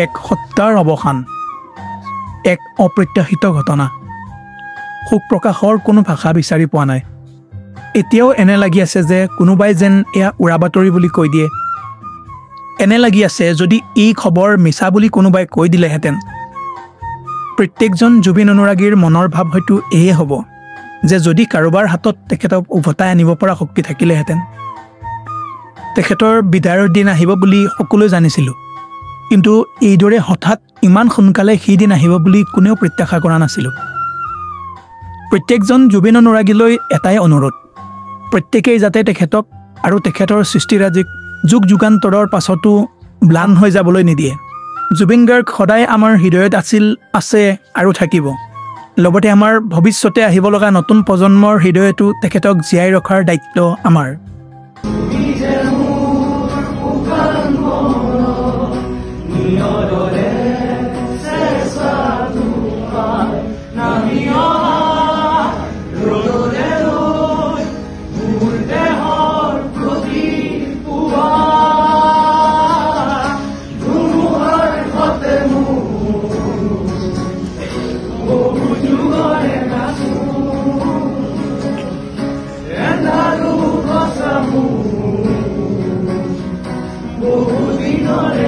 এক হত্যাৰ অৱসান, এক অপ্ৰত্যাশিত ঘটনা। শোক প্ৰকাশৰ কোনো ভাষা বিচাৰি পোৱা নাই। এতিয়াও এনে লাগি আছে যে কোনোবাই যেন এয়া উৰাবাতৰি বুলি কৈ দিয়ে। এনে লাগি আছে যদি এই খবৰ মিছা বুলি কোনোবাই কৈ দিলেহেঁতেন। প্ৰত্যেকজন জুবিন অনুৰাগীৰ মনৰ ভাৱ হয়তো এয়ে হ'ব যে যদি কাৰোবাৰ হাতত তেখেতক উভতাই আনিব পৰা শক্তি থাকিলেহেঁতেন। তেখেতৰ বিদায়ৰ দিন আহিব বুলি সকলোৱে জানিছিলোঁ, কিন্তু এইদৰে হঠাৎ ইমান সোনকালে সেই দিন আহিব বুলি কোনেও প্ৰত্যাশা কৰা নাছিলোঁ। প্ৰত্যেকজন জুবিন অনুৰাগীলৈ এটাই অনুৰোধ, প্ৰত্যেকেই যাতে তেখেতক আৰু তেখেতৰ সৃষ্টিৰাজিক যুগ যুগান্তৰৰ পাছতো ম্লান হৈ যাবলৈ নিদিয়ে। জুবিন গাৰ্গ সদায় আমাৰ হৃদয়ত আছিল, আছে আৰু থাকিব। লগতে আমাৰ ভৱিষ্যতে আহিব লগা নতুন প্ৰজন্মৰ হৃদয়তো তেখেতক জীয়াই ৰখাৰ দায়িত্ব আমাৰ। বহুদিনৰে